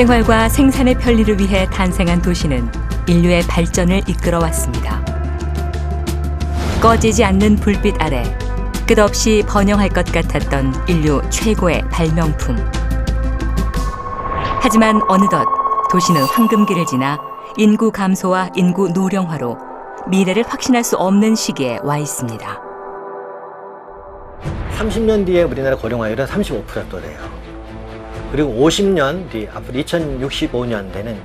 생활과 생산의 편리를 위해 탄생한 도시는 인류의 발전을 이끌어왔습니다. 꺼지지 않는 불빛 아래 끝없이 번영할 것 같았던 인류 최고의 발명품. 하지만 어느덧 도시는 황금기를 지나 인구 감소와 인구 노령화로 미래를 확신할 수 없는 시기에 와 있습니다. 30년 뒤에 우리나라 고령화율은 35%가 돼요. 그리고 50년 뒤, 앞으로 2065년에는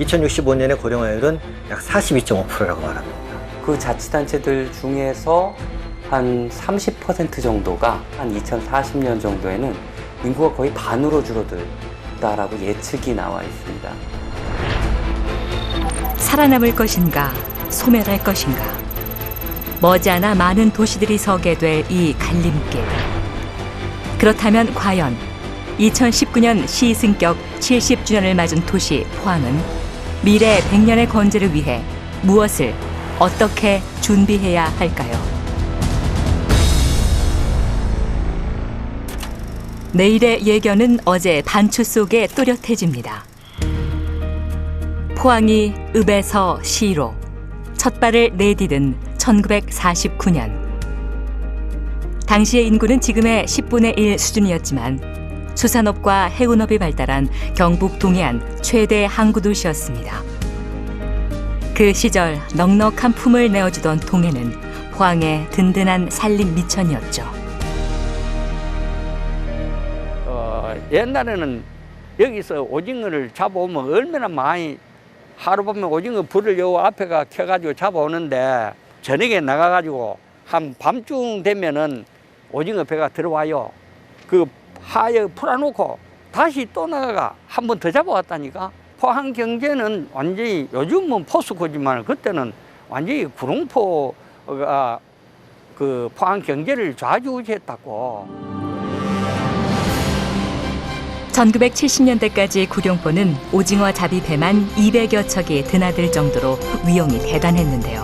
2065년의 고령화율은 약 42.5%라고 말합니다. 그 자치단체들 중에서 한 30% 정도가 한 2040년 정도에는 인구가 거의 반으로 줄어들다라고 예측이 나와 있습니다. 살아남을 것인가, 소멸할 것인가. 머지않아 많은 도시들이 서게 될 이 갈림길. 그렇다면 과연 2019년 시승격 70주년을 맞은 도시 포항은 미래 100년의 건재를 위해 무엇을 어떻게 준비해야 할까요? 내일의 예견은 어제 반추 속에 또렷해집니다. 포항이 읍에서 시로 첫 발을 내디딘 1949년. 당시의 인구는 지금의 10분의 1 수준이었지만 수산업과 해운업이 발달한 경북 동해안 최대 항구 도시였습니다. 그 시절 넉넉한 품을 내어주던 동해는 포항의 든든한 산림 미천이었죠. 옛날에는 여기서 오징어를 잡아오면 얼마나 많이 하루 보면 오징어 불을 요 앞에가 켜가지고 잡아오는데 저녁에 나가가지고 한 밤중 되면은 오징어 배가 들어와요. 그 하에 풀어놓고 다시 또 나가가 한 번 더 잡아왔다니까. 포항 경제는 완전히 요즘은 포스코지만 그때는 완전히 구룡포가 그 포항 경제를 좌지우지했다고. 1970년대까지 구룡포는 오징어 잡이 배만 200여 척이 드나들 정도로 위용이 대단했는데요.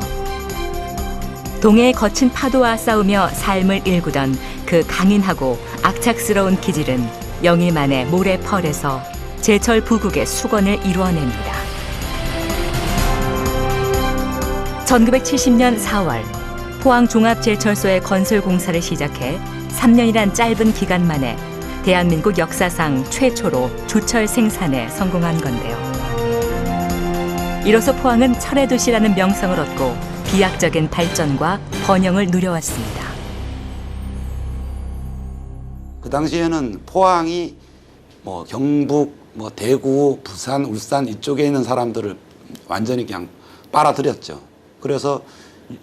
동해의 거친 파도와 싸우며 삶을 일구던 그 강인하고 악착스러운 기질은 영일 만의 모래펄에서 제철 부국의 수건을 이루어냅니다. 1970년 4월 포항종합제철소의 건설 공사를 시작해 3년이란 짧은 기간 만에 대한민국 역사상 최초로 조철 생산에 성공한 건데요. 이로써 포항은 철의 도시라는 명성을 얻고 비약적인 발전과 번영을 누려왔습니다. 그 당시에는 포항이 경북, 대구, 부산, 울산 이쪽에 있는 사람들을 완전히 그냥 빨아들였죠. 그래서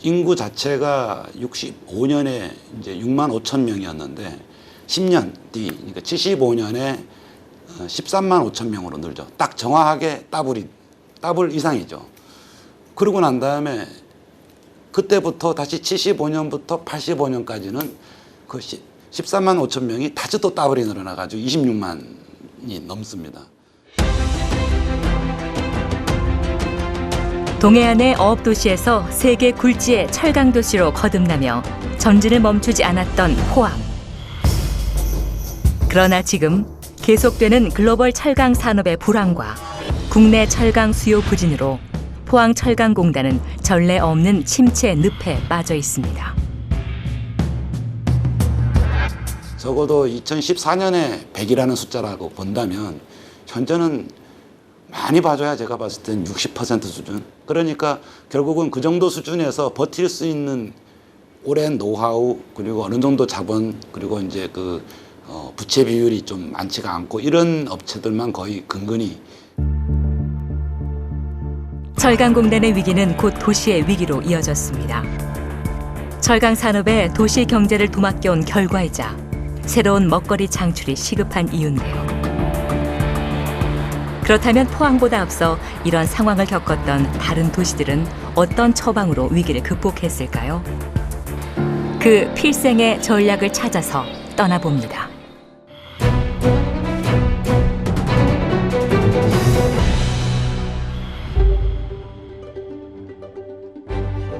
인구 자체가 65년에 이제 6만 5천 명이었는데 10년 뒤, 그러니까 75년에 13만 5천 명으로 늘죠. 딱 정확하게 더블 이상이죠. 그러고 난 다음에 그때부터 다시 75년부터 85년까지는 그 13만 5천 명이 다시 또 더블이 늘어나가지고 26만이 넘습니다. 동해안의 어업도시에서 세계 굴지의 철강도시로 거듭나며 전진을 멈추지 않았던 포항. 그러나 지금 계속되는 글로벌 철강 산업의 불황과 국내 철강 수요 부진으로 포항철강공단은 전례 없는 침체 늪에 빠져 있습니다. 적어도 2014년에 100이라는 숫자라고 본다면 현재는 많이 봐줘야 제가 봤을 땐 60% 수준. 그러니까 결국은 그 정도 수준에서 버틸 수 있는 오랜 노하우 그리고 어느 정도 자본 그리고 이제 부채 비율이 좀 많지가 않고 이런 업체들만 거의 근근히. 철강공단의 위기는 곧 도시의 위기로 이어졌습니다. 철강 산업의 도시 경제를 도맡겨온 결과이자 새로운 먹거리 창출이 시급한 이유인데요. 그렇다면 포항보다 앞서 이런 상황을 겪었던 다른 도시들은 어떤 처방으로 위기를 극복했을까요? 그 필생의 전략을 찾아서 떠나봅니다.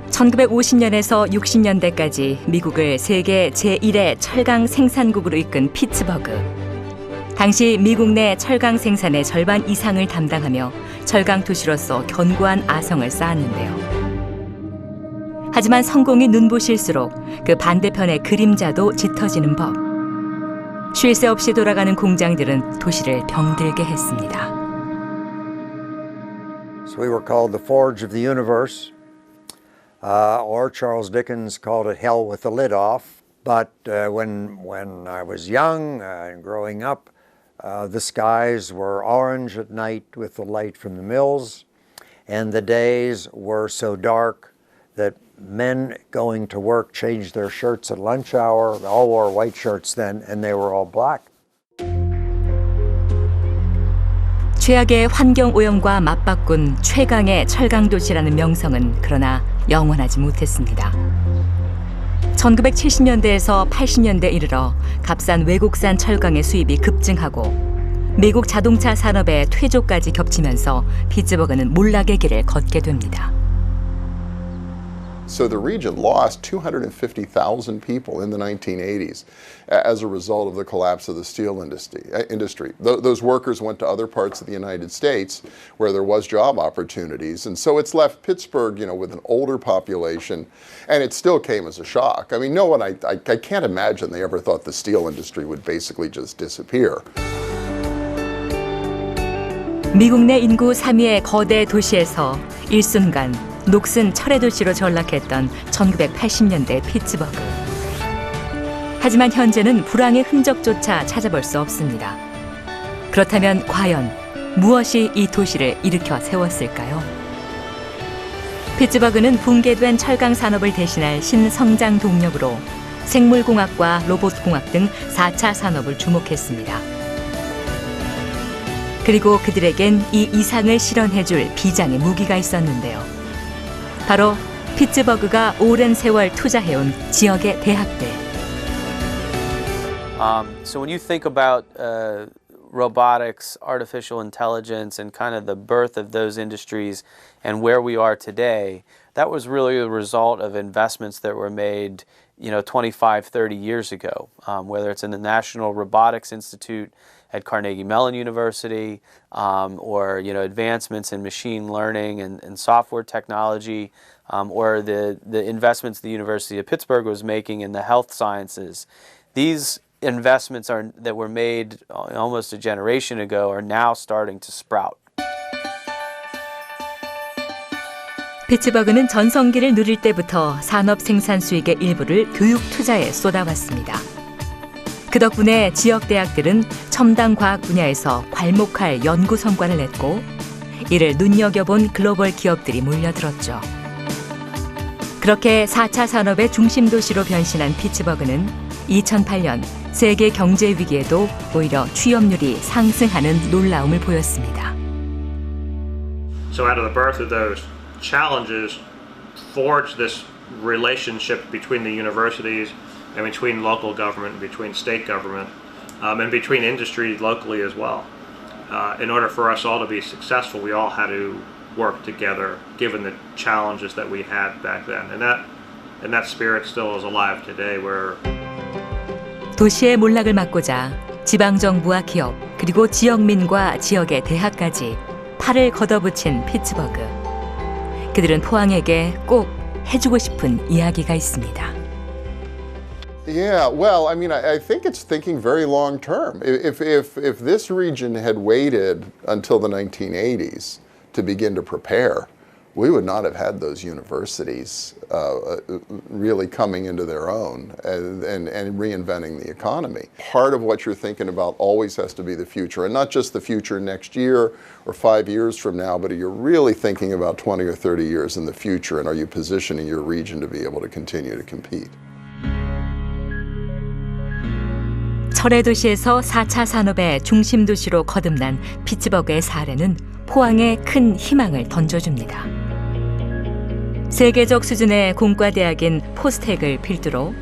(1950년에서 60년대까지) 미국을 세계 제1의 철강 생산국으로 이끈 피츠버그. 당시 미국 내 철강 생산의 절반 이상을 담당하며 철강 도시로서 견고한 아성을 쌓았는데요. 하지만 성공이 눈부실수록 그 반대편의 그림자도 짙어지는 법. 쉴 새 없이 돌아가는 공장들은 도시를 병들게 했습니다. So we were called the forge of the universe, or Charles Dickens called it hell with the lid off. But when I was young and growing up, the skies were orange at night with the light from the mills, and the days were so dark that men going to work changed their shirts at lunch hour. They all wore white shirts then, and they were all black. 최악의 환경 오염과 맞바꾼 최강의 철강 도시라는 명성은 그러나 영원하지 못했습니다. 1970년대에서 80년대 이르러 값싼 외국산 철강의 수입이 급증하고 미국 자동차 산업의 퇴조까지 겹치면서 피츠버그는 몰락의 길을 걷게 됩니다. So the region lost 250,000 people in the 1980s as a result of the collapse of the steel industry. Those workers went to other parts of the United States where there was job opportunities, and so it's left Pittsburgh, with an older population, and it still came as a shock. I mean, no one, I can't imagine they ever thought the steel industry would basically just disappear. 미국 내 인구 3위의 거대 도시에서 일순간 녹슨 철의 도시로 전락했던 1980년대 피츠버그. 하지만 현재는 불황의 흔적조차 찾아볼 수 없습니다. 그렇다면 과연 무엇이 이 도시를 일으켜 세웠을까요? 피츠버그는 붕괴된 철강 산업을 대신할 신성장 동력으로 생물공학과 로봇공학 등 4차 산업을 주목했습니다. 그리고 그들에겐 이 이상을 실현해줄 비장의 무기가 있었는데요. 바로 피츠버그가 오랜 세월 투자해온 지역의 대학들. So when you think about robotics, artificial intelligence, and kind of the birth of those industries and where we are today, that was really a result of investments that were made, 25, 30 years ago, whether it's in the National Robotics Institute at Carnegie Mellon University, or advancements in machine learning and software technology, or the investments the University of Pittsburgh was making in the health sciences. These investments that were made almost a generation ago are now starting to sprout. 피츠버그는 전성기를 누릴 때부터 산업 생산 수익의 일부를 교육 투자에 쏟아왔습니다. 그 덕분에 지역 대학들은 첨단 과학 분야에서 괄목할 연구 성과를 냈고 이를 눈여겨본 글로벌 기업들이 몰려들었죠. 그렇게 4차 산업의 중심 도시로 변신한 피츠버그는 2008년 세계 경제 위기에도 오히려 취업률이 상승하는 놀라움을 보였습니다. So out of the birth of those challenges forged this relationship between the universities and between local government, between state government, and between industry locally as well. In order for us all to be successful, we all had to work together, given the challenges that we had back then. And that spirit still is alive today. Where 도시의 몰락을 막고자 지방 정부와 기업 그리고 지역민과 지역의 대학까지 팔을 걷어붙인 피츠버그. 그들은 포항에게 꼭 해주고 싶은 이야기가 있습니다. Yeah, well, I think it's thinking very long term. If this region had waited until the 1980s to begin to prepare, we would not have had those universities really coming into their own and reinventing the economy. Part of what you're thinking about always has to be the future, and not just the future next year or 5 years from now, but you're really thinking about 20 or 30 years in the future, and are you positioning your region to be able to continue to compete? 철의 도시에서 4차 산업의 중심 도시로 거듭난 피츠버그의 사례는 포항에 큰 희망을 던져줍니다. 세계적 수준의 공과대학인 포스텍을 필두로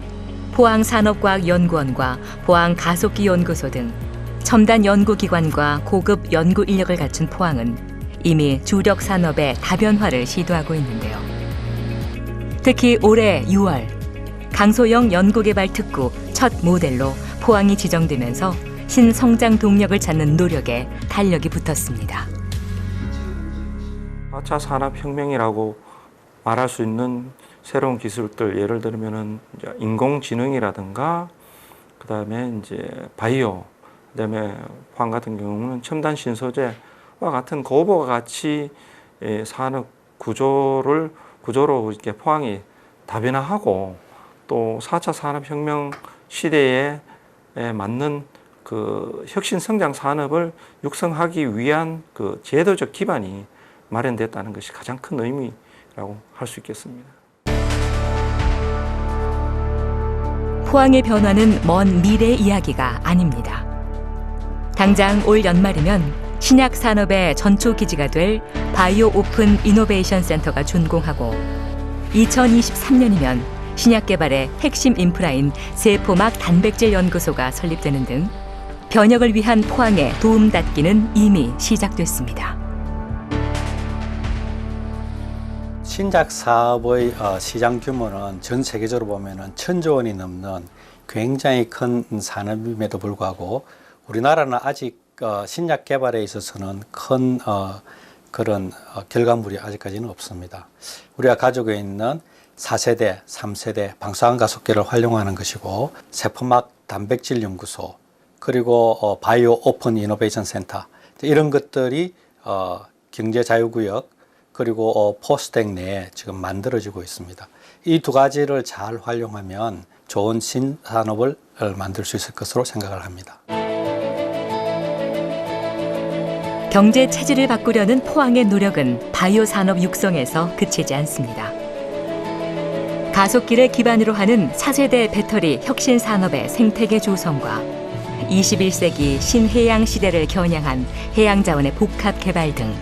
포항산업과학연구원과 포항가속기연구소 등 첨단 연구기관과 고급 연구 인력을 갖춘 포항은 이미 주력 산업의 다변화를 시도하고 있는데요. 특히 올해 6월 강소영 연구개발 특구 첫 모델로 포항이 지정되면서 신성장 동력을 찾는 노력에 탄력이 붙었습니다. 4차 산업혁명이라고 말할 수 있는 새로운 기술들, 예를 들면은 이제 인공지능이라든가, 그 다음에 이제 바이오, 그 다음에 포항 같은 경우는 첨단 신소재와 같은 고부가 가치 산업 구조로 이렇게 포항이 다변화하고, 또 4차 산업혁명 시대에 맞는 그 혁신 성장 산업을 육성하기 위한 그 제도적 기반이 마련됐다는 것이 가장 큰 의미라고 할 수 있겠습니다. 포항의 변화는 먼 미래 이야기가 아닙니다. 당장 올 연말이면 신약 산업의 전초 기지가 될 바이오 오픈 이노베이션 센터가 준공하고, 2023년이면 신약 개발의 핵심 인프라인 세포막 단백질 연구소가 설립되는 등 변혁을 위한 포항의 도움닫기는 이미 시작됐습니다. 신약 사업의 시장 규모는 전 세계적으로 보면 1,000조 원이 넘는 굉장히 큰 산업임에도 불구하고 우리나라는 아직 신약 개발에 있어서는 큰 그런 결과물이 아직까지는 없습니다. 우리가 가지고 있는 4세대, 3세대 방사능 가속기를 활용하는 것이고, 세포막 단백질 연구소, 그리고 바이오 오픈 이노베이션 센터, 이런 것들이 경제자유구역 그리고 포스텍 내에 지금 만들어지고 있습니다. 이 두 가지를 잘 활용하면 좋은 신산업을 만들 수 있을 것으로 생각을 합니다. 경제 체질을 바꾸려는 포항의 노력은 바이오 산업 육성에서 그치지 않습니다. 가속기를 기반으로 하는 4세대 배터리 혁신 산업의 생태계 조성과 21세기 신해양 시대를 겨냥한 해양 자원의 복합 개발 등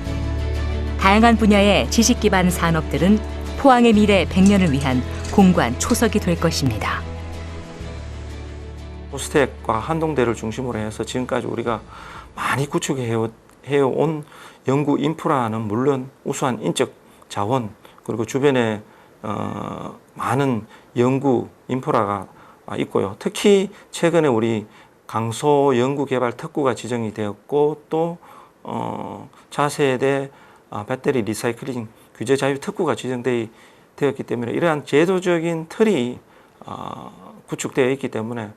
다양한 분야의 지식 기반 산업들은 포항의 미래 100년을 위한 공관 초석이 될 것입니다. 포스텍과 한동대를 중심으로 해서 지금까지 우리가 많이 구축해온 연구 인프라는 물론 우수한 인적 자원, 그리고 주변에 많은 연구 인프라가 있고요. 특히 최근에 우리 강소 연구개발 특구가 지정이 되었고, 또 차세대 배터리 리사이클링 규제 자유 특구가 지정되었기 때문에 이러한 제도적인 틀이 구축되어 있기 때문에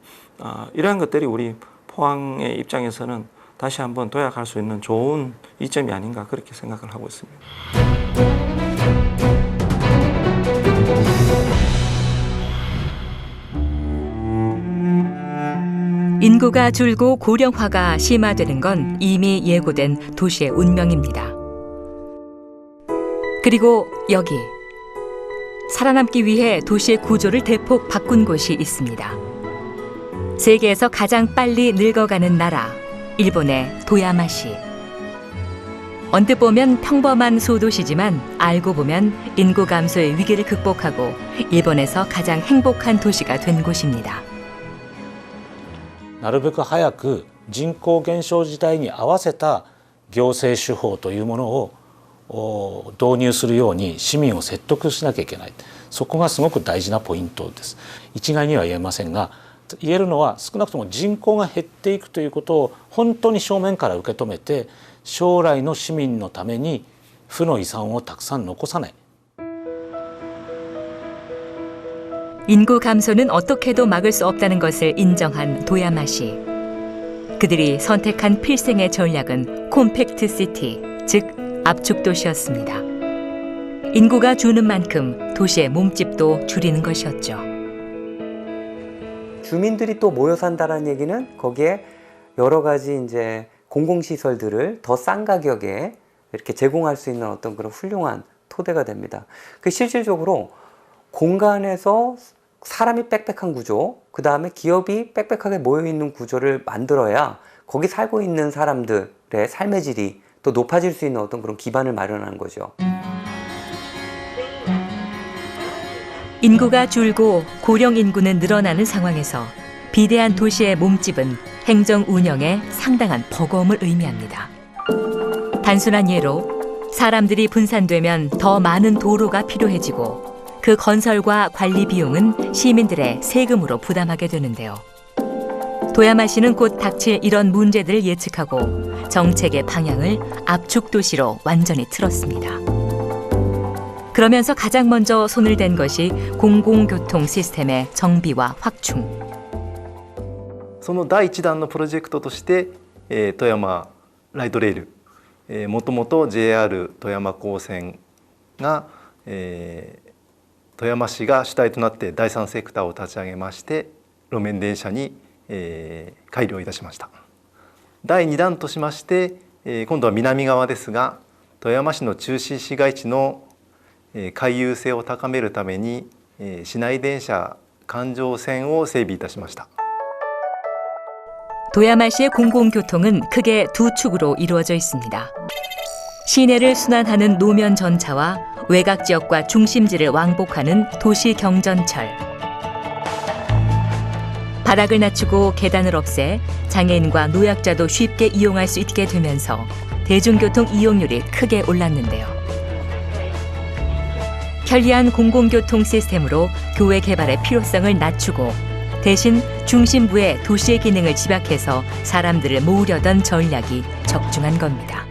이러한 것들이 우리 포항의 입장에서는 다시 한번 도약할 수 있는 좋은 이점이 아닌가, 그렇게 생각을 하고 있습니다. 인구가 줄고 고령화가 심화되는 건 이미 예고된 도시의 운명입니다. 그리고 여기 살아남기 위해 도시의 구조를 대폭 바꾼 곳이 있습니다. 세계에서 가장 빨리 늙어가는 나라, 일본의 도야마시. 언뜻 보면 평범한 소도시지만 알고 보면 인구 감소의 위기를 극복하고 일본에서 가장 행복한 도시가 된 곳입니다. なるべく早く人口減少時代に合わせた行政手法というものを導入するように市民を説得しなきゃいけない。そこがすごく大事なポイントです。一概には言えませんが、言えるのは少なくとも人口が減っていくということを本当に正面から受け止めて、将来の市民のために負の遺産をたくさん残さない。 인구 감소는 어떻게도 막을 수 없다는 것을 인정한 도야마시. 그들이 선택한 필생의 전략은 콤팩트 시티, 즉 압축 도시였습니다. 인구가 주는 만큼 도시의 몸집도 줄이는 것이었죠. 주민들이 또 모여 산다는 얘기는 거기에 여러 가지 이제 공공시설들을 더 싼 가격에 이렇게 제공할 수 있는 어떤 그런 훌륭한 토대가 됩니다. 그 실질적으로 공간에서 사람이 빽빽한 구조, 그 다음에 기업이 빽빽하게 모여있는 구조를 만들어야 거기 살고 있는 사람들의 삶의 질이 또 높아질 수 있는 어떤 그런 기반을 마련하는 거죠. 인구가 줄고 고령 인구는 늘어나는 상황에서 비대한 도시의 몸집은 행정 운영에 상당한 버거움을 의미합니다. 단순한 예로 사람들이 분산되면 더 많은 도로가 필요해지고 그 건설과 관리 비용은 시민들의 세금으로 부담하게 되는데요. 도야마시는 곧 닥칠 이런 문제들을 예측하고 정책의 방향을 압축 도시로 완전히 틀었습니다. 그러면서 가장 먼저 손을 댄 것이 공공교통 시스템의 정비와 확충. その第一弾のプロジェクトとして、富山ライトレール、もともと JR 富山高専が、富山市が主体となって第三セクターを立ち上げまして路面電車に、改良いたしました。第2弾としまして、今度は南側ですが富山市の中心市街地の回遊性を高めるために市内電車環状線を整備いたしました。 도야마시의 공공교통은 크게 두 축으로 이루어져 있습니다. 시내를 순환하는 노면 전차와 외곽 지역과 중심지를 왕복하는 도시 경전철. 바닥을 낮추고 계단을 없애 장애인과 노약자도 쉽게 이용할 수 있게 되면서 대중교통 이용률이 크게 올랐는데요. 편리한 공공교통 시스템으로 교외 개발의 필요성을 낮추고 대신 중심부에 도시의 기능을 집약해서 사람들을 모으려던 전략이 적중한 겁니다.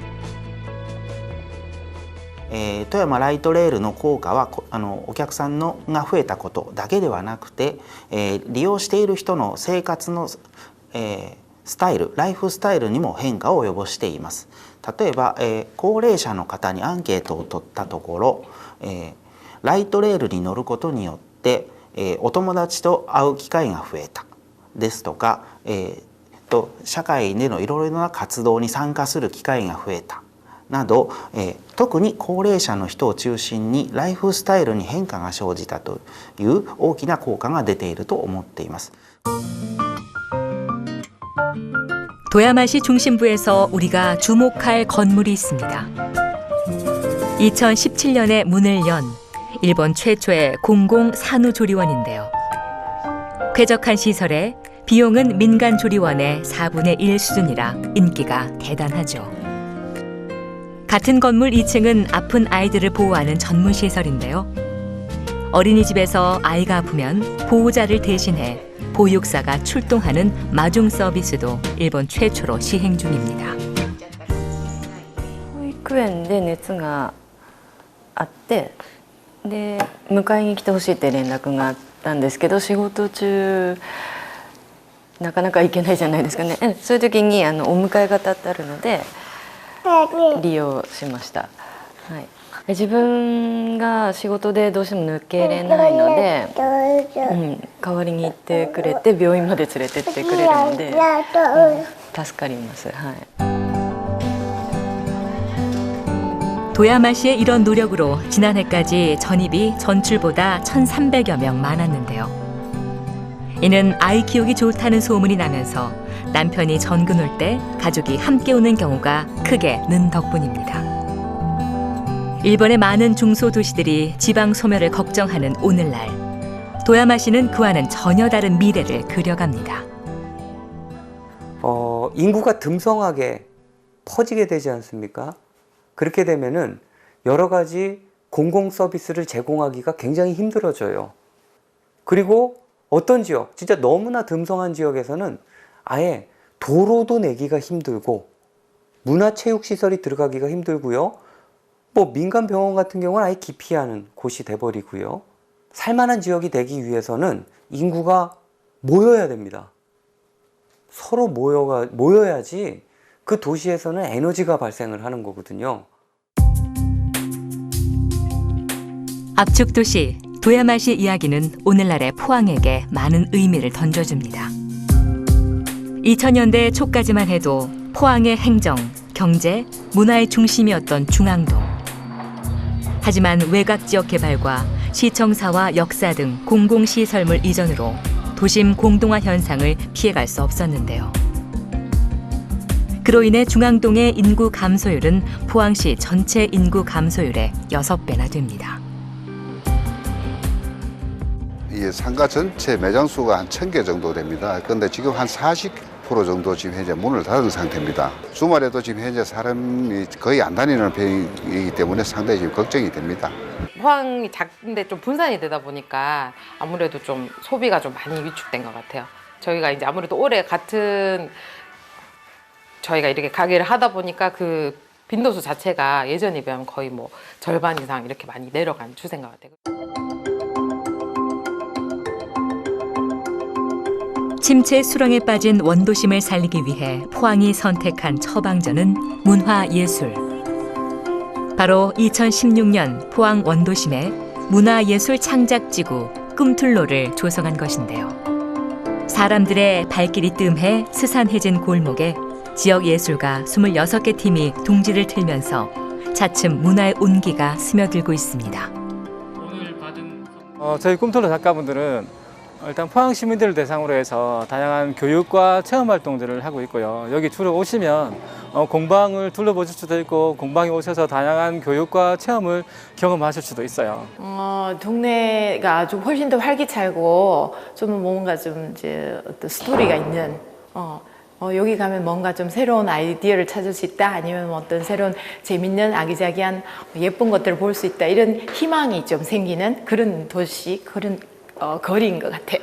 富山ライトレールの効果はお客さんが増えたことだけではなくて、利用している人の生活の、スタイル、ライフスタイルにも変化を及ぼしています。例えば、高齢者の方にアンケートを取ったところ、ライトレールに乗ることによって、お友達と会う機会が増えたですとか、社会でのいろいろな活動に参加する機会が増えたなど、特に高齢者の人を中心にライフスタイルに変化が生じたという大きな効果が出ていると思っています。 도야마시 중심부에서 우리가 주목할 건물이 있습니다. 2017년에 문을 연 일본 최초의 공공 산후조리원인데요. 쾌적한 시설에 비용은 민간 조리원의 4분의 1 수준이라 인기가 대단하죠. 같은 건물 2층은 아픈 아이들을 보호하는 전문 시설인데요. 어린이집에서 아이가 아프면 보호자를 대신해 보육사가 출동하는 마중 서비스도 일본 최초로 시행 중입니다. 保育園で熱があってで迎えに来てほしいって連絡があったんですけど仕事中なかなか行けないじゃないですかね。そういう時にお迎え方ってあるので利用しました。はい、自分が仕事でどうしても抜けれないので、代わりに行ってくれて病院まで連れてってくれるので、助かります。はい。 도야마시의 이런 노력으로 지난해까지 전입이 전출보다 1,300여 명 많았는데요. 이는 아이 키우기 좋다는 소문이 나면서 남편이 전근 올 때 가족이 함께 오는 경우가 크게 는 덕분입니다. 일본의 많은 중소도시들이 지방 소멸을 걱정하는 오늘날 도야마시는 그와는 전혀 다른 미래를 그려갑니다. 인구가 듬성하게 퍼지게 되지 않습니까? 그렇게 되면은 여러 가지 공공 서비스를 제공하기가 굉장히 힘들어져요. 그리고 어떤 지역, 진짜 너무나 듬성한 지역에서는 아예 도로도 내기가 힘들고 문화체육시설이 들어가기가 힘들고요. 뭐 민간 병원 같은 경우는 아예 기피하는 곳이 돼버리고요. 살만한 지역이 되기 위해서는 인구가 모여야 됩니다. 서로 모여야지 그 도시에서는 에너지가 발생을 하는 거거든요. 압축도시 도야마시 이야기는 오늘날의 포항에게 많은 의미를 던져줍니다. 2000년대 초까지만 해도 포항의 행정, 경제, 문화의 중심이었던 중앙동. 하지만 외곽지역 개발과 시청사와 역사 등 공공시설물 이전으로 도심 공동화 현상을 피해갈 수 없었는데요. 그로 인해 중앙동의 인구 감소율은 포항시 전체 인구 감소율의 6배나 됩니다. 이 상가 전체 매장 수가 한 1,000개 정도 됩니다. 그런데 지금 한 40% 정도 지금 현재 문을 닫은 상태입니다. 주말에도 지금 현재 사람이 거의 안 다니는 편이기 때문에 상당히 지금 걱정이 됩니다. 포항이 작은데 좀 분산이 되다 보니까 아무래도 좀 소비가 좀 많이 위축된 것 같아요. 저희가 이제 아무래도 올해 같은 저희가 이렇게 가게를 하다 보니까 그 빈도수 자체가 예전에 비하면 거의 뭐 절반 이상 이렇게 많이 내려간 추세인 것 같아요. 침체 수렁에 빠진 원도심을 살리기 위해 포항이 선택한 처방전은 문화예술. 바로 2016년 포항 원도심에 문화예술 창작지구 꿈틀로를 조성한 것인데요. 사람들의 발길이 뜸해 스산해진 골목에 지역 예술가 26개 팀이 둥지를 틀면서 차츰 문화의 온기가 스며들고 있습니다. 저희 꿈틀로 작가분들은 일단 포항 시민들을 대상으로 해서 다양한 교육과 체험 활동들을 하고 있고요. 여기 주로 오시면 공방을 둘러보실 수도 있고 공방에 오셔서 다양한 교육과 체험을 경험하실 수도 있어요. 동네가 아주 훨씬 더 활기차고 좀 뭔가 좀 이제 어떤 스토리가 있는 여기 가면 뭔가 좀 새로운 아이디어를 찾을 수 있다, 아니면 어떤 새로운 재밌는 아기자기한 예쁜 것들을 볼 수 있다, 이런 희망이 좀 생기는 그런 도시, 그런 거리인 것 같아요.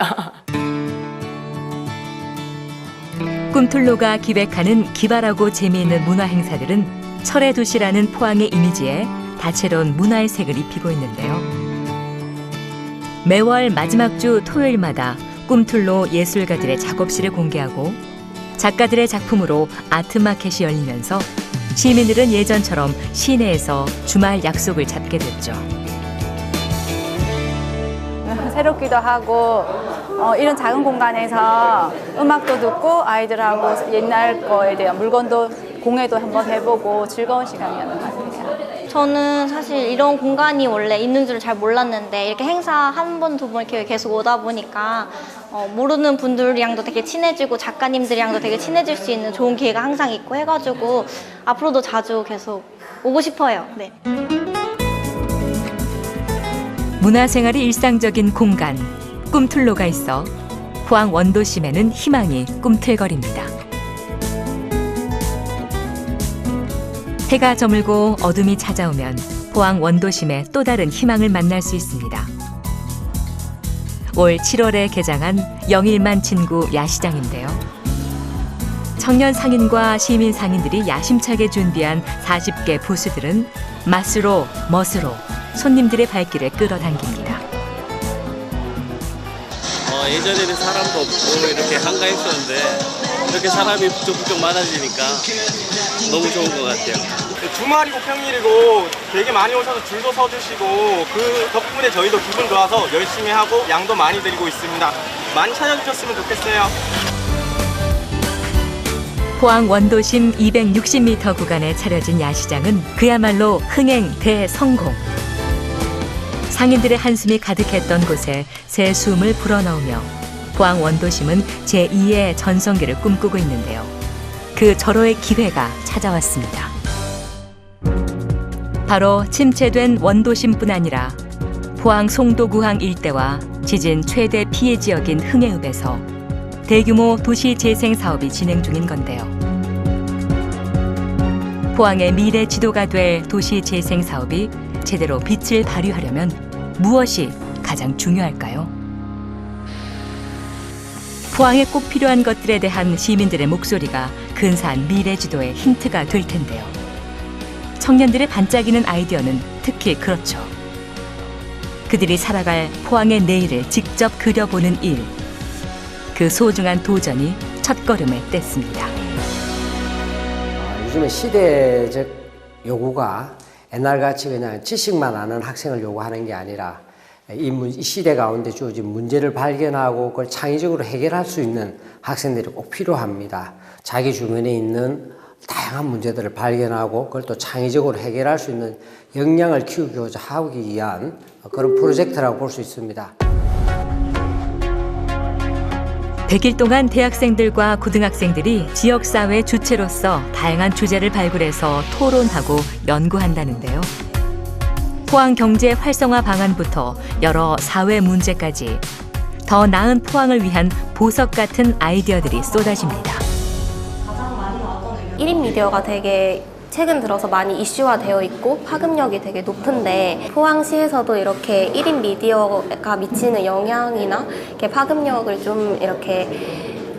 꿈틀로가 기획하는 기발하고 재미있는 문화 행사들은 철의 도시라는 포항의 이미지에 다채로운 문화의 색을 입히고 있는데요. 매월 마지막 주 토요일마다 꿈틀로 예술가들의 작업실을 공개하고 작가들의 작품으로 아트마켓이 열리면서 시민들은 예전처럼 시내에서 주말 약속을 잡게 됐죠. 새롭기도 하고 이런 작은 공간에서 음악도 듣고 아이들하고 옛날 거에 대한 물건도 공예도 한번 해보고 즐거운 시간이었던 것 같아요. 저는 사실 이런 공간이 원래 있는 줄을 잘 몰랐는데 이렇게 행사 한 번, 두 번 이렇게 계속 오다 보니까 모르는 분들이랑도 되게 친해지고 작가님들이랑도 되게 친해질 수 있는 좋은 기회가 항상 있고 해가지고 앞으로도 자주 계속 오고 싶어요. 네. 문화생활이 일상적인 공간, 꿈틀로가 있어 포항 원도심에는 희망이 꿈틀거립니다. 해가 저물고 어둠이 찾아오면 포항 원도심에 또 다른 희망을 만날 수 있습니다. 올 7월에 개장한 영일만 진구 야시장인데요. 청년 상인과 시민 상인들이 야심차게 준비한 40개 부스들은 맛으로 멋으로 손님들의 발길을 끌어당깁니다. 예전에는 사람도 없고 이렇게 한가했었는데 이렇게 사람이 부쩍부쩍 많아지니까 너무 좋은 것 같아요. 주말이고 평일이고 되게 많이 오셔서 줄도 서주시고 그 덕분에 저희도 기분 좋아서 열심히 하고 양도 많이 드리고 있습니다. 많이 찾아주셨으면 좋겠어요. 포항 원도심 260m 구간에 차려진 야시장은 그야말로 흥행 대성공. 상인들의 한숨이 가득했던 곳에 새 숨을 불어넣으며 포항 원도심은 제2의 전성기를 꿈꾸고 있는데요. 그 절호의 기회가 찾아왔습니다. 바로 침체된 원도심뿐 아니라 포항 송도구항 일대와 지진 최대 피해 지역인 흥해읍에서 대규모 도시 재생 사업이 진행 중인 건데요. 포항의 미래 지도가 될 도시 재생 사업이 제대로 빛을 발휘하려면 무엇이 가장 중요할까요? 포항에 꼭 필요한 것들에 대한 시민들의 목소리가 근사한 미래 지도의 힌트가 될 텐데요. 청년들의 반짝이는 아이디어는 특히 그렇죠. 그들이 살아갈 포항의 내일을 직접 그려보는 일. 그 소중한 도전이 첫걸음을 뗐습니다. 요즘에 시대적 요구가 옛날같이 그냥 지식만 아는 학생을 요구하는 게 아니라 이 시대 가운데 주어진 문제를 발견하고 그걸 창의적으로 해결할 수 있는 학생들이 꼭 필요합니다. 자기 주변에 있는 다양한 문제들을 발견하고 그걸 또 창의적으로 해결할 수 있는 역량을 키우고자 하기 위한 그런 프로젝트라고 볼 수 있습니다. 100일 동안 대학생들과 고등학생들이 지역사회 주체로서 다양한 주제를 발굴해서 토론하고 연구한다는데요. 포항 경제 활성화 방안부터 여러 사회 문제까지 더 나은 포항을 위한 보석 같은 아이디어들이 쏟아집니다. 1인 미디어가 되게 최근 들어서 많이 이슈화되어 있고 파급력이 되게 높은데 포항시에서도 이렇게 1인 미디어가 미치는 영향이나 이렇게 파급력을 좀 이렇게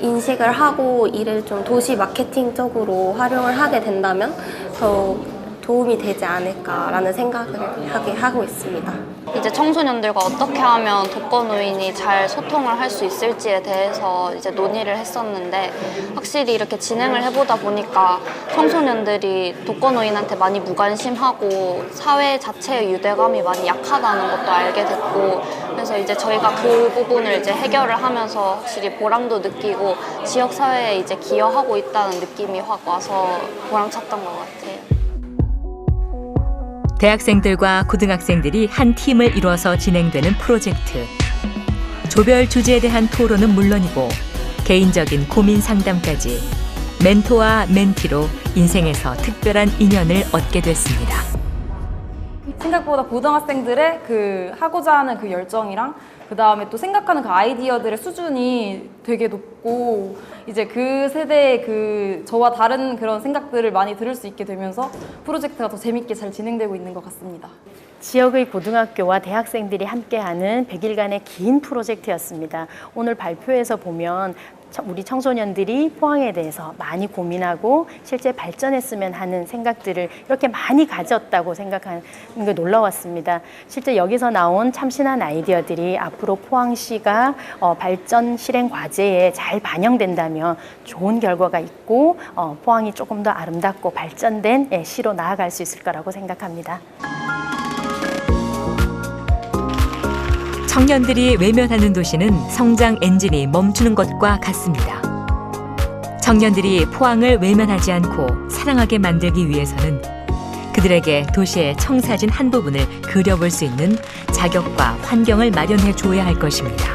인식을 하고 이를 좀 도시 마케팅적으로 활용을 하게 된다면 더 도움이 되지 않을까라는 생각을 하고 있습니다. 이제 청소년들과 어떻게 하면 독거노인이 잘 소통을 할 수 있을지에 대해서 이제 논의를 했었는데 확실히 이렇게 진행을 해보다 보니까 청소년들이 독거노인한테 많이 무관심하고 사회 자체의 유대감이 많이 약하다는 것도 알게 됐고 그래서 이제 저희가 그 부분을 이제 해결을 하면서 확실히 보람도 느끼고 지역사회에 이제 기여하고 있다는 느낌이 확 와서 보람찼던 것 같아요. 대학생들과 고등학생들이 한 팀을 이뤄서 진행되는 프로젝트. 조별 주제에 대한 토론은 물론이고 개인적인 고민 상담까지 멘토와 멘티로 인생에서 특별한 인연을 얻게 됐습니다. 생각보다 고등학생들의 그 하고자 하는 그 열정이랑 그 다음에 또 생각하는 그 아이디어들의 수준이 되게 높고 이제 그 세대의 그 저와 다른 그런 생각들을 많이 들을 수 있게 되면서 프로젝트가 더 재밌게 잘 진행되고 있는 것 같습니다. 지역의 고등학교와 대학생들이 함께하는 100일간의 긴 프로젝트였습니다. 오늘 발표에서 보면 우리 청소년들이 포항에 대해서 많이 고민하고 실제 발전했으면 하는 생각들을 이렇게 많이 가졌다고 생각하는 게 놀라웠습니다. 실제 여기서 나온 참신한 아이디어들이 앞으로 포항시가 발전 실행 과제에 잘 반영된다면 좋은 결과가 있고 포항이 조금 더 아름답고 발전된 시로 나아갈 수 있을 거라고 생각합니다. 청년들이 외면하는 도시는 성장 엔진이 멈추는 것과 같습니다. 청년들이 포항을 외면하지 않고 사랑하게 만들기 위해서는 그들에게 도시의 청사진 한 부분을 그려볼 수 있는 자격과 환경을 마련해 줘야 할 것입니다.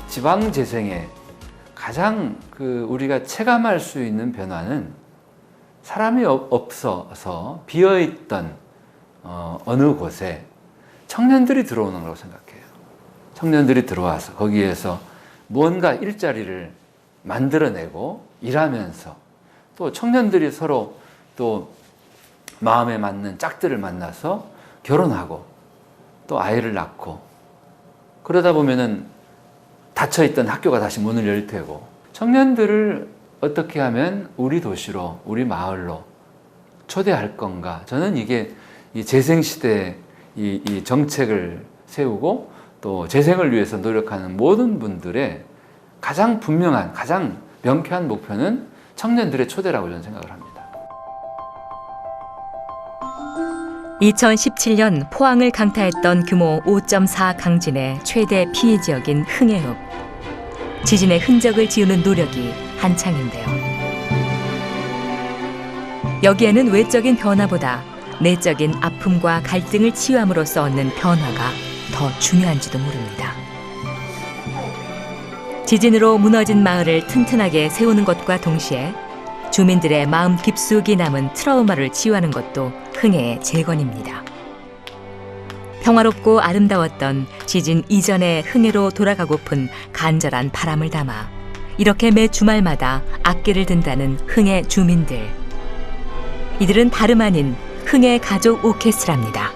지방 재생의 가장 우리가 체감할 수 있는 변화는 사람이 없어서 비어있던 어느 곳에 청년들이 들어오는 거라고 생각해요. 청년들이 들어와서 거기에서 무언가 일자리를 만들어내고 일하면서 또 청년들이 서로 또 마음에 맞는 짝들을 만나서 결혼하고 또 아이를 낳고 그러다 보면은 닫혀있던 학교가 다시 문을 열 테고 청년들을 어떻게 하면 우리 도시로 우리 마을로 초대할 건가. 저는 이게 이 재생시대에 이 정책을 세우고 또 재생을 위해서 노력하는 모든 분들의 가장 분명한, 가장 명쾌한 목표는 청년들의 초대라고 저는 생각을 합니다. 2017년 포항을 강타했던 규모 5.4 강진의 최대 피해 지역인 흥해읍. 지진의 흔적을 지우는 노력이 한창인데요. 여기에는 외적인 변화보다 내적인 아픔과 갈등을 치유함으로써 얻는 변화가 더 중요한지도 모릅니다. 지진으로 무너진 마을을 튼튼하게 세우는 것과 동시에 주민들의 마음 깊숙이 남은 트라우마를 치유하는 것도 흥해의 재건입니다. 평화롭고 아름다웠던 지진 이전의 흥해로 돌아가고픈 간절한 바람을 담아 이렇게 매 주말마다 악기를 든다는 흥해 주민들. 이들은 다름 아닌 흥해 가족 오케스트라입니다.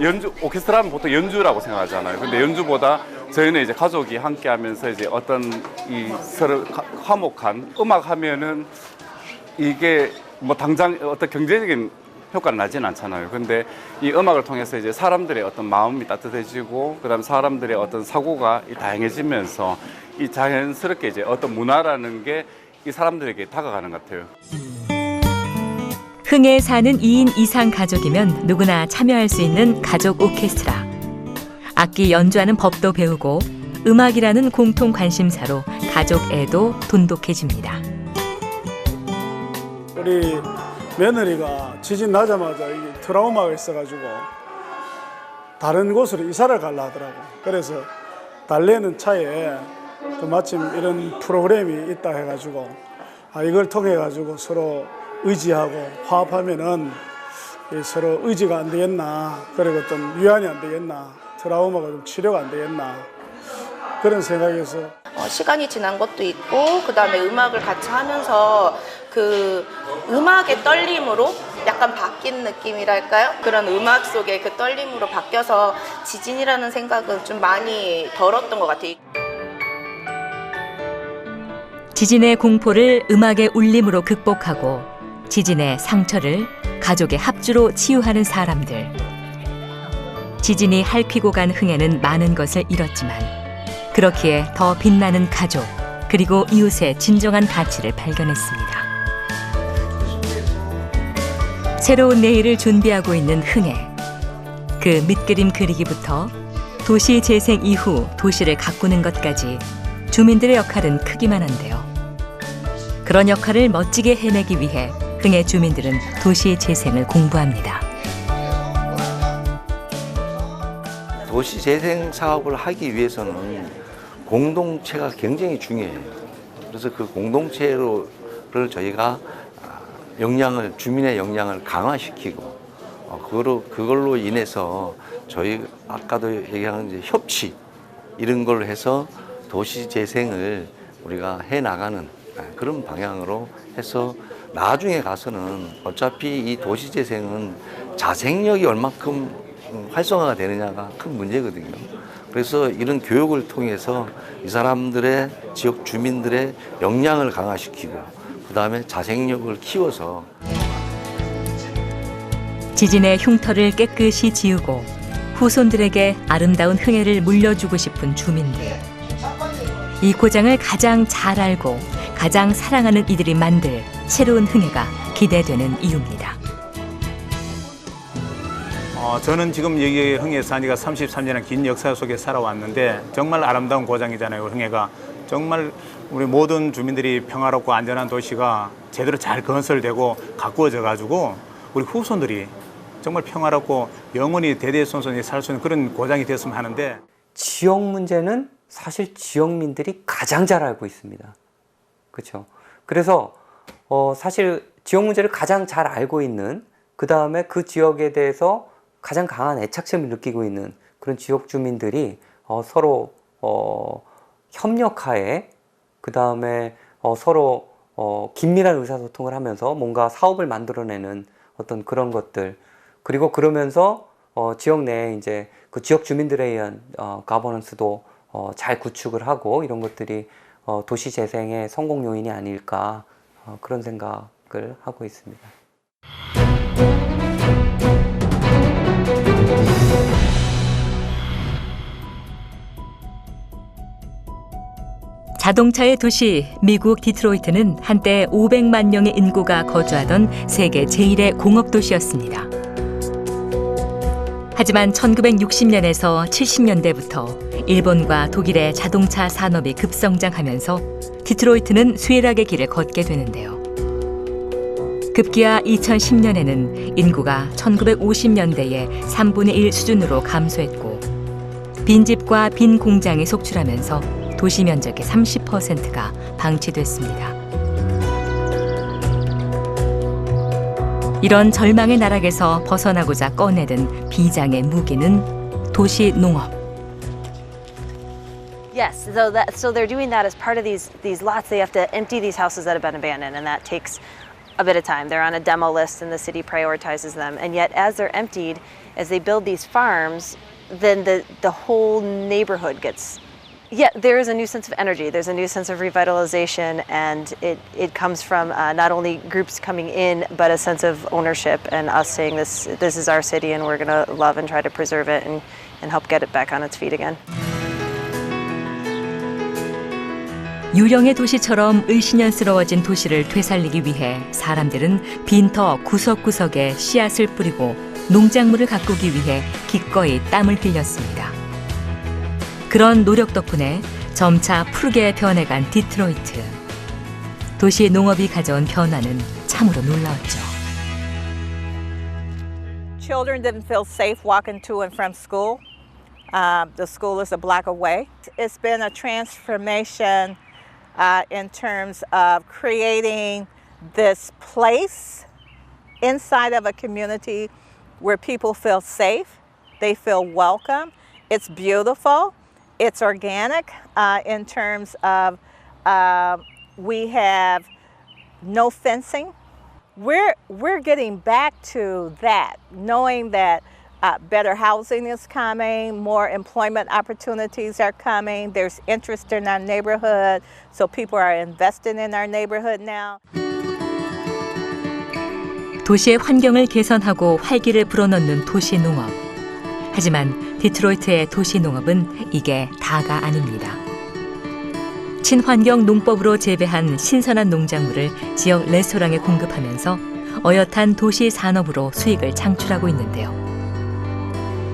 연주 오케스트라는 보통 연주라고 생각하잖아요. 근데 연주보다 저희는 이제 가족이 함께하면서 이제 어떤 이 서로 화목한 음악 하면은 이게 뭐 당장 어떤 경제적인 효과는 나진 않잖아요. 근데 이 음악을 통해서 이제 사람들의 어떤 마음이 따뜻해지고 그다음 사람들의 어떤 사고가 다양해지면서 이 자연스럽게 이제 어떤 문화라는 게 이 사람들에게 다가가는 것 같아요. 흥해에 사는 2인 이상 가족이면 누구나 참여할 수 있는 가족 오케스트라. 악기 연주하는 법도 배우고 음악이라는 공통 관심사로 가족 애도 돈독해집니다. 우리 며느리가 지진 나자마자 이게 트라우마가 있어가지고 다른 곳으로 이사를 가려 하더라고. 그래서 달래는 차에 또 마침 이런 프로그램이 있다 해가지고 이걸 통해 가지고 서로 의지하고 화합하면은 서로 의지가 안 되겠나, 그리고 어떤 위안이 안 되겠나, 트라우마가 좀 치료가 안 되겠나, 그런 생각에서 시간이 지난 것도 있고 그다음에 음악을 같이 하면서 그 음악의 떨림으로 약간 바뀐 느낌이랄까요? 그런 음악 속의 그 떨림으로 바뀌어서 지진이라는 생각은 좀 많이 덜었던 것 같아요. 지진의 공포를 음악의 울림으로 극복하고 지진의 상처를 가족의 합주로 치유하는 사람들. 지진이 핥히고 간 흥에는 많은 것을 잃었지만 그렇기에 더 빛나는 가족 그리고 이웃의 진정한 가치를 발견했습니다. 새로운 내일을 준비하고 있는 흥에 그 밑그림 그리기부터 도시 재생 이후 도시를 가꾸는 것까지 주민들의 역할은 크기만 한데요. 그런 역할을 멋지게 해내기 위해 흥의 주민들은 도시 재생을 공부합니다. 도시 재생 사업을 하기 위해서는 공동체가 굉장히 중요해요. 그래서 그 공동체를 저희가 주민의 역량을 강화시키고 그걸로 인해서 저희 아까도 얘기한 이제 협치 이런 걸 해서 도시 재생을 우리가 해 나가는 그런 방향으로 해서 나중에 가서는 어차피 이 도시 재생은 자생력이 얼마큼 활성화가 되느냐가 큰 문제거든요. 그래서 이런 교육을 통해서 이 사람들의 지역 주민들의 역량을 강화시키고 그다음에 자생력을 키워서 지진의 흉터를 깨끗이 지우고 후손들에게 아름다운 흥해를 물려주고 싶은 주민들. 이 고장을 가장 잘 알고 가장 사랑하는 이들이 만들 새로운 흥해가 기대되는 이유입니다. 저는 지금 여기 흥해 산 지가 33년의 긴 역사 속에 살아왔는데 정말 아름다운 고장이잖아요. 흥해가 정말 우리 모든 주민들이 평화롭고 안전한 도시가 제대로 잘 건설되고 가꾸어져 가지고 우리 후손들이 정말 평화롭고 영원히 대대손손이 살 수 있는 그런 고장이 됐으면 하는데 지역 문제는 사실 지역민들이 가장 잘 알고 있습니다. 그렇죠? 그래서 사실 지역 문제를 가장 잘 알고 있는 그 다음에 그 지역에 대해서 가장 강한 애착심을 느끼고 있는 그런 지역 주민들이 서로 협력하에 그 다음에 서로 긴밀한 의사소통을 하면서 뭔가 사업을 만들어내는 어떤 그런 것들 그리고 그러면서 지역 내에 이제 그 지역 주민들에 의한 가버넌스도 잘 구축을 하고 이런 것들이 도시 재생의 성공 요인이 아닐까 그런 생각을 하고 있습니다. 자동차의 도시 미국 디트로이트는 한때 500만 명의 인구가 거주하던 세계 제1의 공업도시였습니다. 하지만 1960년에서 70년대부터 일본과 독일의 자동차 산업이 급성장하면서 디트로이트는 쇠락의 길을 걷게 되는데요. 급기야 2010년에는 인구가 1950년대의 3분의 1 수준으로 감소했고 빈집과 빈 공장이 속출하면서 도시 면적의 30%가 방치됐습니다. 이런 절망의 나락에서 벗어나고자 꺼내든 비장의 무기는 도시 농업. Yes, so they're doing that as part of these lots. They have to empty these houses that have been abandoned, and that takes a bit of time. They're on a demo list, and the city prioritizes them. And yet, as they're emptied, as they build these farms, then the whole neighborhood gets. Yeah, there is a new sense of energy. There's a new sense of revitalization, and it comes from not only groups coming in, but a sense of ownership and us saying this is our city, and we're going to love and try to preserve it and help get it back on its feet again. 유령의 도시처럼 을씨년스러워진 도시를 되살리기 위해 사람들은 빈터 구석구석에 씨앗을 뿌리고 농작물을 가꾸기 위해 기꺼이 땀을 흘렸습니다. 그런 노력 덕분에 점차 푸르게 변해간 디트로이트. 도시 농업이 가져온 변화는 참으로 놀라웠죠. Children didn't feel safe walking to and from school. The school is a block away. It's been a transformation in terms of creating this place inside of a community where people feel safe, they feel welcome. It's beautiful. It's organic in terms of we have no fencing. We're getting back to that, knowing that better housing is coming, more employment opportunities are coming, there's interest in our neighborhood, so people are investing in our neighborhood now. 도시의 환경을 개선하고 활기를 불어넣는 도시 농업. 하지만 디트로이트의 도시 농업은 이게 다가 아닙니다. 친환경 농법으로 재배한 신선한 농작물을 지역 레스토랑에 공급하면서 어엿한 도시 산업으로 수익을 창출하고 있는데요.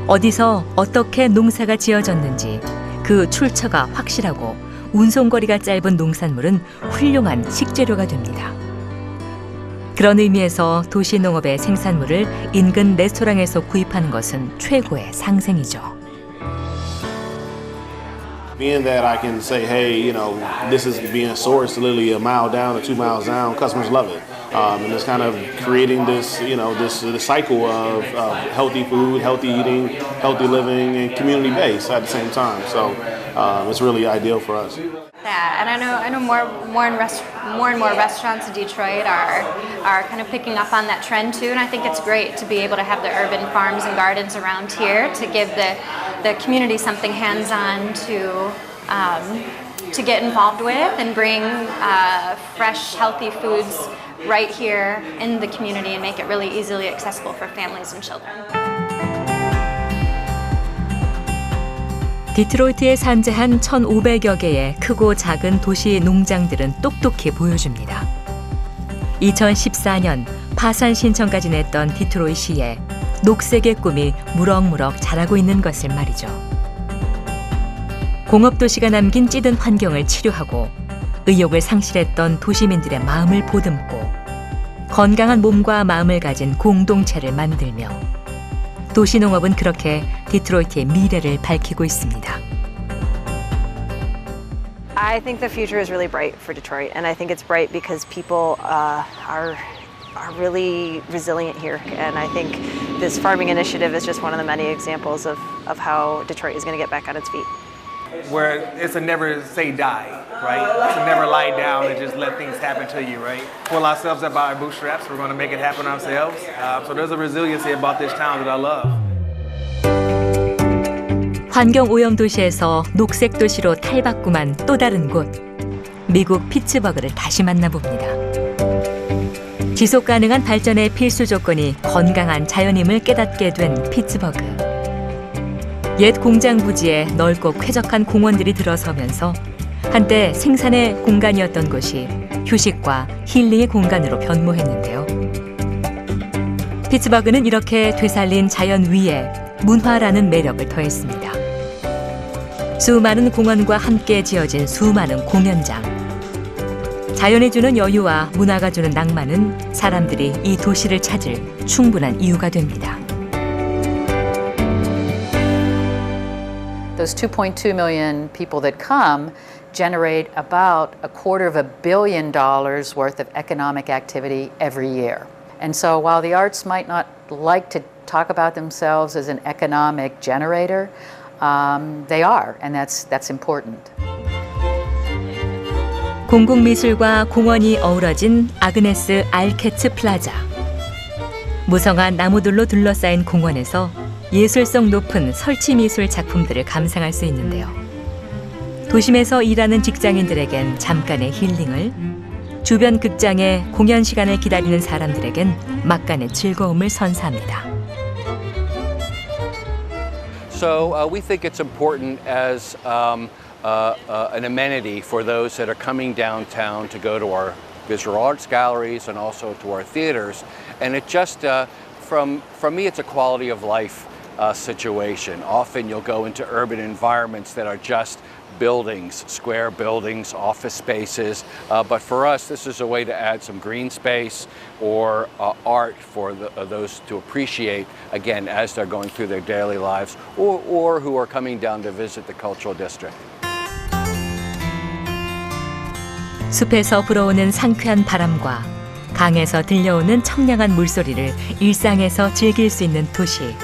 어디서 어떻게 농사가 지어졌는지 그 출처가 확실하고 운송거리가 짧은 농산물은 훌륭한 식재료가 됩니다. 그런 의미에서 도시 농업의 생산물을 인근 레스토랑에서 구입하는 것은 최고의 상생이죠. Being that I can say, hey, you know, this is being sourced literally a mile down or 2 miles down, customers love it. And it's kind of creating this, you know, this cycle of healthy food, healthy eating, healthy living, and community base at the same time. So it's really ideal for us. Yeah, and I know more and more restaurants in Detroit are kind of picking up on that trend too, and I think it's great to be able to have the urban farms and gardens around here to give the community something hands-on to get involved with and bring fresh, healthy foods right here in the community and make it really easily accessible for families and children. 디트로이트에 산재한 1,500여 개의 크고 작은 도시 농장들은 똑똑히 보여줍니다. 2014년 파산 신청까지 냈던 디트로이시에 녹색의 꿈이 무럭무럭 자라고 있는 것을 말이죠. 공업도시가 남긴 찌든 환경을 치료하고 의욕을 상실했던 도시민들의 마음을 보듬고 건강한 몸과 마음을 가진 공동체를 만들며 도시농업은 그렇게 디트로이트의 미래를 밝히고 있습니다. I think the future is really bright for Detroit, and I think it's bright because people are really resilient here, and I think this farming initiative is just one of the many examples of how Detroit is going to get back on its feet. Where it's a never say die, right? To never lie down and just let things happen to you, right? Pull ourselves up by our bootstraps. We're going to make it happen ourselves. So there's a resiliency about this town that I love. 환경 오염 도시에서 녹색 도시로 탈바꿈한 또 다른 곳. 미국 피츠버그를 다시 만나봅니다. 지속 가능한 발전의 필수 조건이 건강한 자연임을 깨닫게 된 피츠버그. 옛 공장 부지에 넓고 쾌적한 공원들이 들어서면서 한때 생산의 공간이었던 곳이 휴식과 힐링의 공간으로 변모했는데요. 피츠버그는 이렇게 되살린 자연 위에 문화라는 매력을 더했습니다. 수많은 공원과 함께 지어진 수많은 공연장. 자연이 주는 여유와 문화가 주는 낭만은 사람들이 이 도시를 찾을 충분한 이유가 됩니다. Those 2.2 million people that come generate about $250 million worth of economic activity every year. And so while the arts might not like to talk about themselves as an economic generator, they are, and that's important. 공공미술과 공원이 어우러진 아그네스 알케츠 플라자. 무성한 나무들로 둘러싸인 공원에서 예술성 높은 설치미술 작품들을 감상할 수 있는데요. 도심에서 일하는 직장인들에겐 잠깐의 힐링을, 주변 극장에 공연 시간을 기다리는 사람들에겐 막간의 즐거움을 선사합니다. So we think it's important as an amenity for those that are coming downtown to go to our visual arts galleries and also to our theaters. And it just, from me, it's a quality of life situation. Often you'll go into urban environments that are just buildings, square buildings, office spaces. But for us, this is a way to add some green space or art for those to appreciate, again, as they're going through their daily lives or who are coming down to visit the cultural district. 숲에서 불어오는 상쾌한 바람과 강에서 들려오는 청량한 물소리를 일상에서 즐길 수 있는 도시.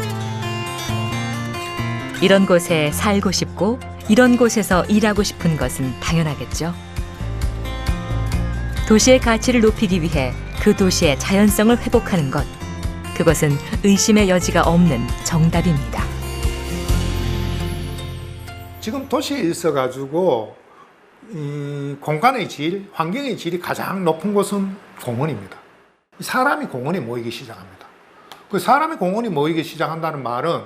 이런 곳에 살고 싶고 이런 곳에서 일하고 싶은 것은 당연하겠죠. 도시의 가치를 높이기 위해 그 도시의 자연성을 회복하는 것, 그것은 의심의 여지가 없는 정답입니다. 지금 도시에 있어가지고 이 공간의 질, 환경의 질이 가장 높은 곳은 공원입니다. 사람이 공원에 모이기 시작합니다. 그 사람이 공원에 모이기 시작한다는 말은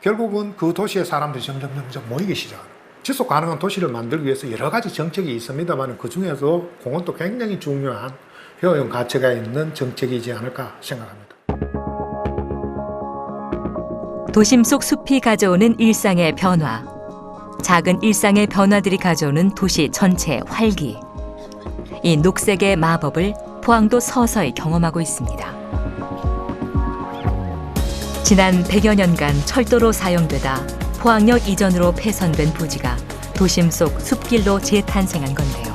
결국은 그 도시의 사람들이 점점 모이기 시작합니다. 지속 가능한 도시를 만들기 위해서 여러 가지 정책이 있습니다만 그 중에서 공원도 굉장히 중요한 효용 가치가 있는 정책이지 않을까 생각합니다. 도심 속 숲이 가져오는 일상의 변화, 작은 일상의 변화들이 가져오는 도시 전체의 활기. 이 녹색의 마법을 포항도 서서히 경험하고 있습니다. 지난 100여 년간 철도로 사용되다 포항역 이전으로 폐선된 부지가 도심 속 숲길로 재탄생한 건데요.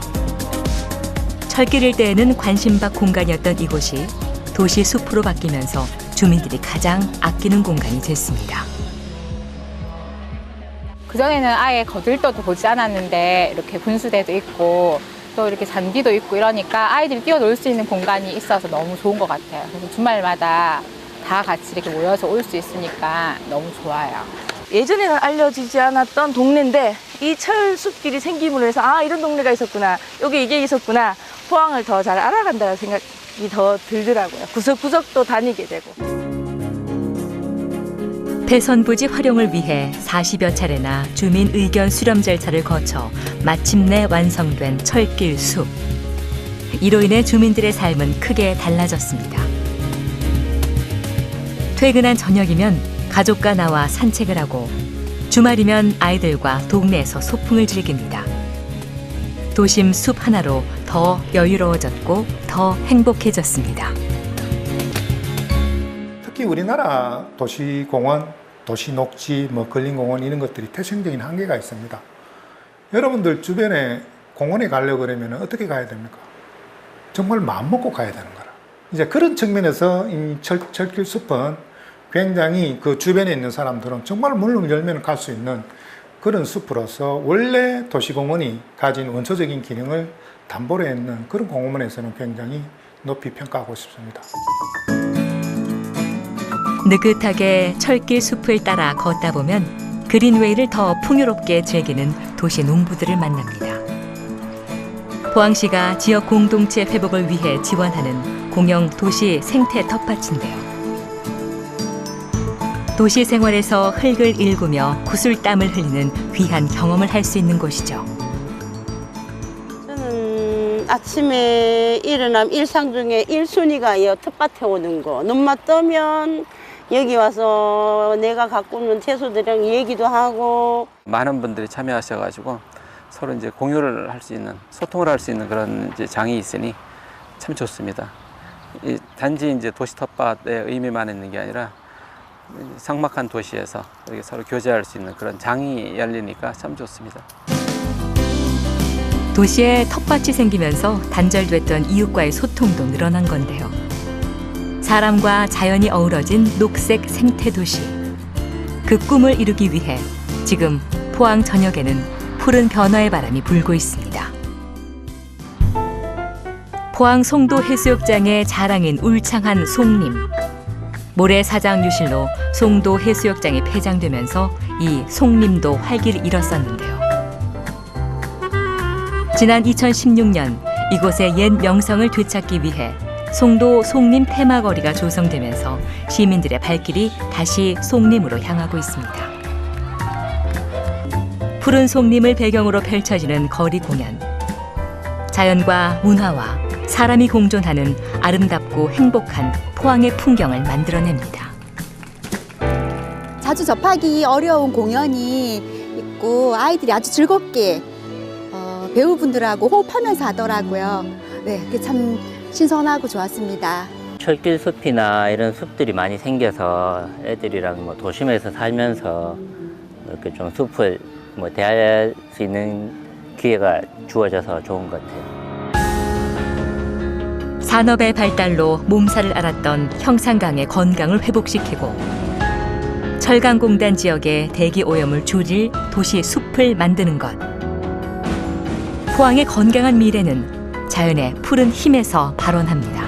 철길 일대에는 관심박 공간이었던 이곳이 도시 숲으로 바뀌면서 주민들이 가장 아끼는 공간이 됐습니다. 그전에는 아예 거들떠도 보지 않았는데 이렇게 분수대도 있고 또 이렇게 잔디도 있고 이러니까 아이들이 뛰어놀 수 있는 공간이 있어서 너무 좋은 것 같아요. 그래서 주말마다 다 같이 이렇게 모여서 올 수 있으니까 너무 좋아요. 예전에는 알려지지 않았던 동네인데 이 철숲길이 생김으로 해서 아 이런 동네가 있었구나, 여기 이게 있었구나, 포항을 더 잘 알아간다는 생각이 더 들더라고요. 구석구석 또 다니게 되고. 폐선부지 활용을 위해 40여 차례나 주민 의견 수렴 절차를 거쳐 마침내 완성된 철길 숲. 이로 인해 주민들의 삶은 크게 달라졌습니다. 퇴근한 저녁이면 가족과 나와 산책을 하고 주말이면 아이들과 동네에서 소풍을 즐깁니다. 도심 숲 하나로 더 여유로워졌고 더 행복해졌습니다. 특히 우리나라 도시공원, 도시녹지, 근린공원 이런 것들이 태생적인 한계가 있습니다. 여러분들 주변에 공원에 가려고 그러면 어떻게 가야 됩니까? 정말 마음먹고 가야 되는 거라. 이제 그런 측면에서 이 철길 숲은 굉장히 그 주변에 있는 사람들은 정말 문을 열면 갈 수 있는 그런 숲으로서 원래 도시공원이 가진 원초적인 기능을 담보로 했는 그런 공원에서는 굉장히 높이 평가하고 싶습니다. 느긋하게 철길 숲을 따라 걷다 보면 그린웨이를 더 풍요롭게 즐기는 도시 농부들을 만납니다. 포항시가 지역 공동체 회복을 위해 지원하는 공영 도시 생태 텃밭인데요. 도시 생활에서 흙을 일구며 구슬땀을 흘리는 귀한 경험을 할 수 있는 곳이죠. 저는 아침에 일어나면 일상 중에 1순위가 텃밭에 오는 거. 눈만 뜨면 여기 와서 내가 갖고 있는 채소들이랑 얘기도 하고. 많은 분들이 참여하셔가지고 서로 이제 공유를 할 수 있는, 소통을 할 수 있는 그런 이제 장이 있으니 참 좋습니다. 단지 이제 도시 텃밭의 의미만 있는 게 아니라 삭막한 도시에서 이렇게 서로 교제할 수 있는 그런 장이 열리니까 참 좋습니다. 도시에 텃밭이 생기면서 단절됐던 이웃과의 소통도 늘어난 건데요. 사람과 자연이 어우러진 녹색 생태 도시. 그 꿈을 이루기 위해 지금 포항 전역에는 푸른 변화의 바람이 불고 있습니다. 포항 송도 해수욕장의 자랑인 울창한 송림. 모래사장 유실로 송도 해수욕장이 폐장되면서 이 송림도 활기를 잃었었는데요. 지난 2016년 이곳의 옛 명성을 되찾기 위해 송도 송림 테마거리가 조성되면서 시민들의 발길이 다시 송림으로 향하고 있습니다. 푸른 송림을 배경으로 펼쳐지는 거리 공연. 자연과 문화와 사람이 공존하는 아름답고 행복한 포항의 풍경을 만들어냅니다. 자주 접하기 어려운 공연이 있고 아이들이 아주 즐겁게 배우분들하고 호흡하면서 하더라고요. 네, 그게 참 신선하고 좋았습니다. 철길 숲이나 이런 숲들이 많이 생겨서 애들이랑 도심에서 살면서 이렇게 좀 숲을 대할 수 있는 기회가 주어져서 좋은 것 같아요. 산업의 발달로 몸살을 앓았던 형산강의 건강을 회복시키고 철강공단 지역의 대기 오염을 줄일 도시 숲을 만드는 것. 포항의 건강한 미래는 자연의 푸른 힘에서 발원합니다.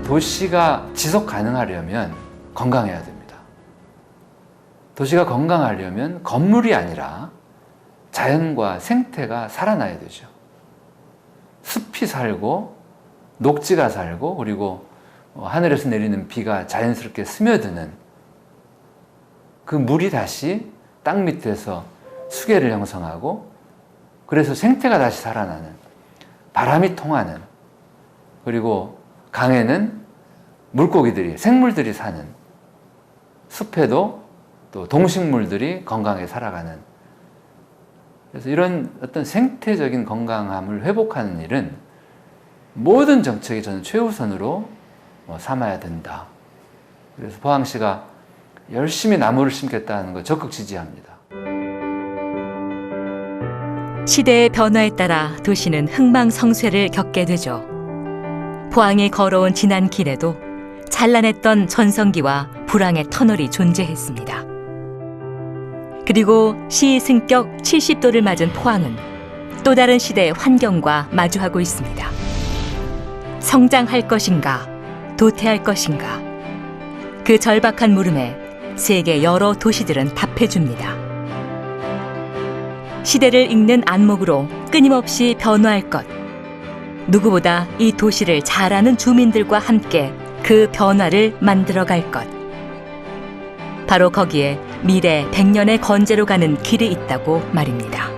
도시가 지속 가능하려면 건강해야 됩니다. 도시가 건강하려면 건물이 아니라 자연과 생태가 살아나야 되죠. 숲이 살고 녹지가 살고 그리고 하늘에서 내리는 비가 자연스럽게 스며드는 그 물이 다시 땅 밑에서 수계를 형성하고 그래서 생태가 다시 살아나는, 바람이 통하는, 그리고 강에는 물고기들이, 생물들이 사는, 숲에도 또 동식물들이 건강하게 살아가는, 그래서 이런 어떤 생태적인 건강함을 회복하는 일은 모든 정책이 저는 최우선으로 삼아야 된다. 그래서 포항시가 열심히 나무를 심겠다는 거 적극 지지합니다. 시대의 변화에 따라 도시는 흥망성쇠를 겪게 되죠. 포항에 걸어온 지난 길에도 찬란했던 전성기와 불황의 터널이 존재했습니다. 그리고 시 승격 70도를 맞은 포항은 또 다른 시대의 환경과 마주하고 있습니다. 성장할 것인가, 도태할 것인가. 그 절박한 물음에 세계 여러 도시들은 답해줍니다. 시대를 읽는 안목으로 끊임없이 변화할 것. 누구보다 이 도시를 잘 아는 주민들과 함께 그 변화를 만들어갈 것. 바로 거기에 미래 100년의 건재로 가는 길이 있다고 말입니다.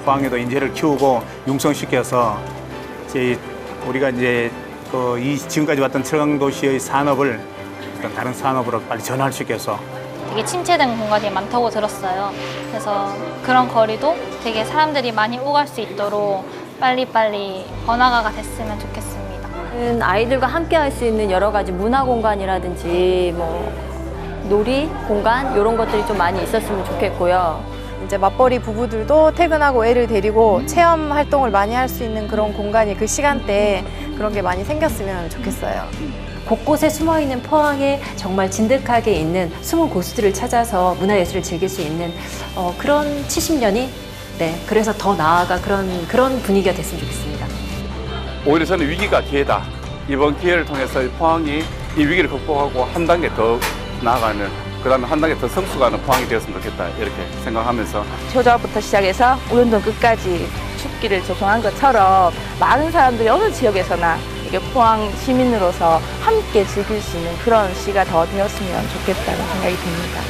포항에도 인재를 키우고 융성시켜서 우리가 이제 지금까지 왔던 철강도시의 산업을 어떤 다른 산업으로 빨리 전환할 수 있게 해서 되게 침체된 공간이 많다고 들었어요. 그래서 그런 거리도 되게 사람들이 많이 오갈 수 있도록 빨리빨리 번화가가 됐으면 좋겠습니다. 아이들과 함께 할 수 있는 여러 가지 문화 공간이라든지 놀이 공간 이런 것들이 좀 많이 있었으면 좋겠고요. 이제 맞벌이 부부들도 퇴근하고 애를 데리고 체험 활동을 많이 할 수 있는 그런 공간이 그 시간대에 그런 게 많이 생겼으면 좋겠어요. 곳곳에 숨어있는 포항에 정말 진득하게 있는 숨은 고수들을 찾아서 문화예술을 즐길 수 있는 그런 70년이 그래서 더 나아가 그런 분위기가 됐으면 좋겠습니다. 오히려 저는 위기가 기회다. 이번 기회를 통해서 포항이 이 위기를 극복하고 한 단계 더 나아가는, 그 다음에 한 단계 더 성숙하는 포항이 되었으면 좋겠다 이렇게 생각하면서 초저부터 시작해서 우연동 끝까지 숲길을 조성한 것처럼 많은 사람들이 어느 지역에서나 이게 포항 시민으로서 함께 즐길 수 있는 그런 시가 더 되었으면 좋겠다는 생각이 듭니다.